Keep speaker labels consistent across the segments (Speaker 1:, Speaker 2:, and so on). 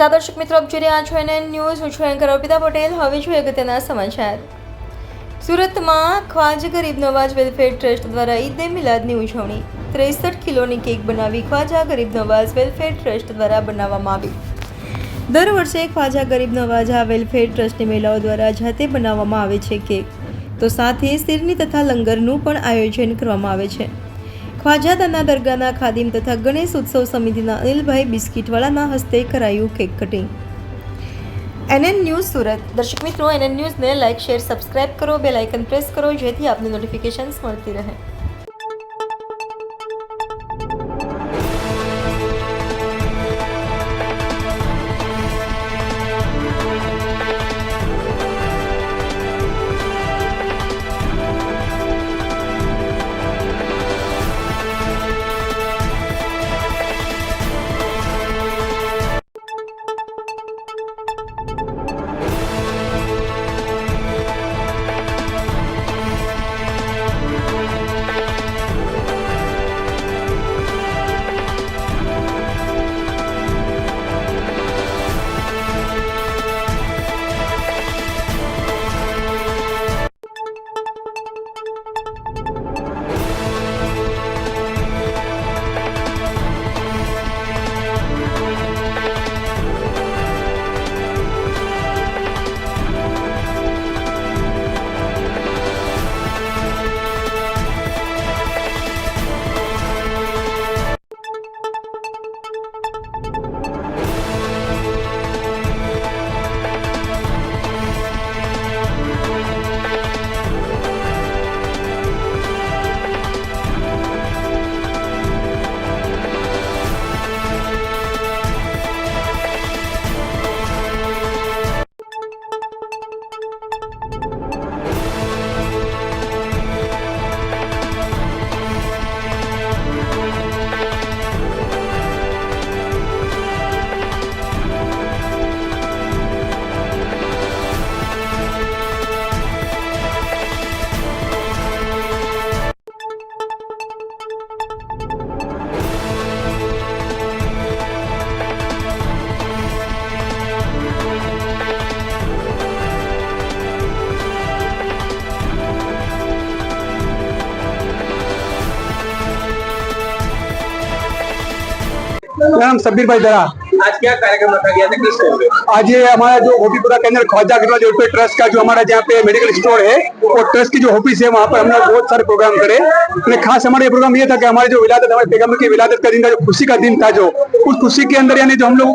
Speaker 1: નમસ્કાર દર્શક મિત્રો, આપ જોઈ રહ્યા છો NN ન્યૂઝ. હું છું એન્કર અર્પિતા પટેલ. હવે જોઈએ અગત્યના સમાચાર. સુરતમાં ખ્વાજા ગરીબ નવાજ વેલફેર ટ્રસ્ટ દ્વારા ઈદ મિલાદની ઉજવણી. 63 કિલોની કેક બનાવી ખ્વાજા ગરીબ નવાજ વેલફેર ટ્રસ્ટ દ્વારા બનાવવામાં આવી. દર વર્ષે ખ્વાજા ગરીબ નવાજ વેલફેર ટ્રસ્ટની મહિલાઓ દ્વારા જાતે બનાવવામાં આવે છે કેક, તો સાથે શિરની તથા લંગરનું પણ આયોજન કરવામાં આવે છે. ખ્વાજાદાના દરગાહના ખાદિમ તથા ગણેશ ઉત્સવ સમિતિના અનિલભાઈ બિસ્કીટવાળાના હસ્તે કરાયું cake cutting. NN news Surat. દર્શક મિત્રો, NN ન્યૂઝને લાઇક, શેર, સબસ્ક્રાઇબ કરો, બેલ આઇકન પ્રેસ કરો જેથી આપને નોટિફિકેશન્સ મળતી રહે.
Speaker 2: नाम सब्बीर भाई दरा।
Speaker 3: आज क्या कार्यक्रम रखा गया था, किस टाइम पे?
Speaker 2: आज ये हमारा जो गोपीपुरा के अंदर ख्वाजा गरीब वेलफेयर ट्रस्ट का जो हमारा जहाँ पे मेडिकल स्टोर है वो ट्रस्ट की जो ऑफिस है वहाँ पर हमने बहुत सारे प्रोग्राम करे। खास हमारा ये प्रोग्राम ये था कि हमारे जो विलादत, हमारे पैगम्बर की विलादत का दिन का जो खुशी का दिन था, जो उस खुशी के अंदर यानी जो हम लोग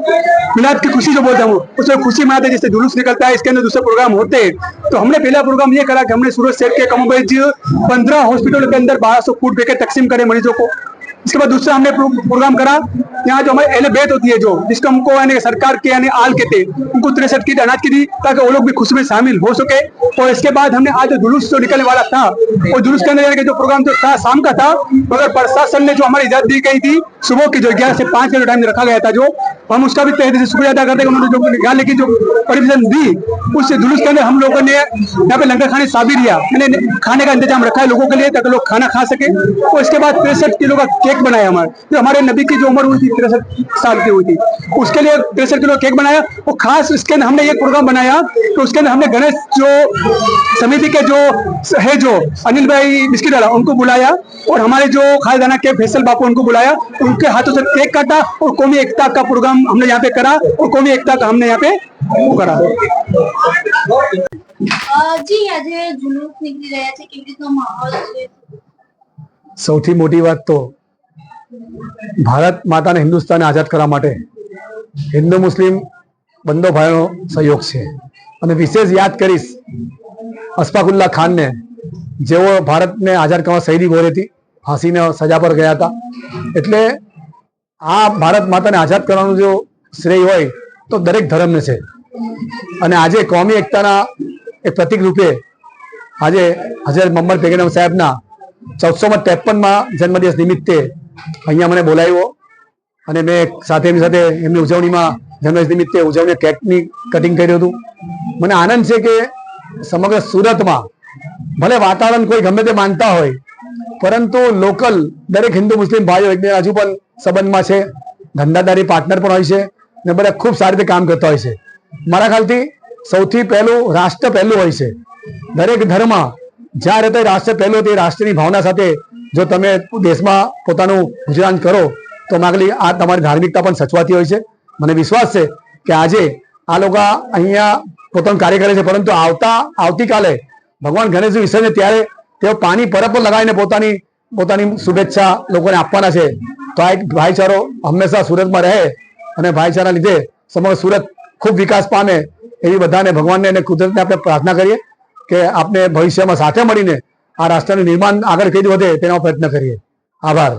Speaker 2: मिलाद की खुशी जो बोलते हैं उसमें खुशी मनाते हैं, जैसे जुलूस निकलता है, इसके अंदर दूसरे प्रोग्राम होते हैं। तो हमने पहला प्रोग्राम ये करा कि हमने सूरत शहर के कमोबेश 15 हॉस्पिटल के अंदर 1200 फूड पैकेट तकसीम करे मरीजों को। इसके बाद दूसरा हमने प्रोग्राम करा यहाँ जो हमारे अहले बैत होती है, जो जिसको हमको यानी सरकार के यानी आल कहते हैं, उनको 63 किट अनाज की दी ताकि वो लोग भी खुशी में शामिल हो सके। और इसके बाद हमने आज जो जुलूस जो निकलने वाला था वो जुलूस के अंदर यानी जो प्रोग्राम जो था शाम का था, मगर प्रशासन ने जो हमारी इजाजत दी गई थी सुबह की जो 11 से 5 का जो टाइम रखा गया था, जो हम उसका भी तहे दिल से शुक्रिया अदा करते हैं। उन्होंने जो यहाँ लेके जो परमिशन दी उस जुलूस के अंदर हम लोगों ने यहाँ पे लंगर खाने साबिरिया यानी खाने का इंतजाम रखा है लोगों के लिए ताकि लोग खाना खा सके। और इसके बाद 63 किलो का केक बनाया हमारे, जो हमारे नबी की जो उम्र हुई थी 63 साल की हुई थी, उसके लिए 63 किलो केक बनाया। वो खास इसके अंदर हमने ये प्रोग्राम बनाया तो उसके अंदर हमने गणेश जो समिति के जो है जो अनिल भाई बिस्किट वाला उनको बुलाया और हमारे जो खालदाना के फैसल बापू उनको बुलाया, उनके हाथों से केक काटा और कौमी एकता का प्रोग्राम हमने यहाँ पे करा और कौमी एकता का हमने यहाँ पे वो करा।
Speaker 4: जी આજે जुलूस નીકળી રહ્યા છે, કેવી રીતનો માહોલ છે?
Speaker 2: સૌથી મોટી વાત તો ભારત માતાને હિન્દુસ્તાને આઝાદ કરવા માટે હિન્દુ મુસ્લિમ બંને ભાઈનો સહયોગ છે અને વિશેષ યાદ કરીશ અશફાકુલ્લા ખાનને, જેઓ ભારતને આઝાદ કરવા શહીદી ગોળી હતી, ફાંસીને સજા પર ગયા હતા. એટલે આ ભારત માતાને આઝાદ કરવાનું જો શ્રેય હોય તો દરેક ધર્મને છે. અને આજે કોમી એકતાના એક પ્રતિક રૂપે આજે હઝરત મોહમ્મદ પેગમ્બર સાહેબના 1453માં જન્મદિવસ નિમિત્તે અહીંયા મને બોલાવ્યો અને મેં સાથે એમની સાથે એમની ઉજવણીમાં જન્મદિવસ નિમિત્તે ઉજવણી કેકની કટિંગ કર્યું હતું. મને આનંદ છે કે સમગ્ર સુરતમાં ભલે વાતાવરણ કોઈ ગમે તે માનતા હોય, પરંતુ લોકલ દરેક હિન્દુ મુસ્લિમ ભાઈઓ એકબીજા હજુ પણ સંબંધમાં છે, ધંધાદારી પાર્ટનર પણ હોય છે
Speaker 5: ને બધા ખૂબ સારી રીતે કામ કરતા હોય છે. મારા ખ્યાલથી સૌથી પહેલું રાષ્ટ્ર પહેલું હોય છે. દરેક ધર્મ જ્યાં રહેતા રાષ્ટ્ર પહેલું, તે રાષ્ટ્રની ભાવના સાથે જો તમે દેશમાં પોતાનું ગુજરાન કરો તો માગલી આ તમારી ધાર્મિકતા પણ સચવાતી હોય છે. મને વિશ્વાસ છે કે આજે આ લોકો અહીંયા પોતાનું કાર્ય કરે છે, પરંતુ આવતીકાલે ભગવાન ગણેશજી વિસર્જન ત્યારે તેઓ પાણી પરબ પર લગાવીને પોતાની શુભેચ્છા લોકોને આપવાના છે. તો આ એક ભાઈચારો હંમેશા સુરતમાં રહે અને ભાઈચારા લીધે સમગ્ર સુરત ખૂબ વિકાસ પામે એવી બધાને ભગવાનને અને કુદરતને આપણે પ્રાર્થના કરીએ કે આપણે ભવિષ્યમાં સાથે મળીને આ રાષ્ટ્રનું નિર્માણ આગળ કઈ વધે તેનો પ્રયત્ન કરીએ. આભાર.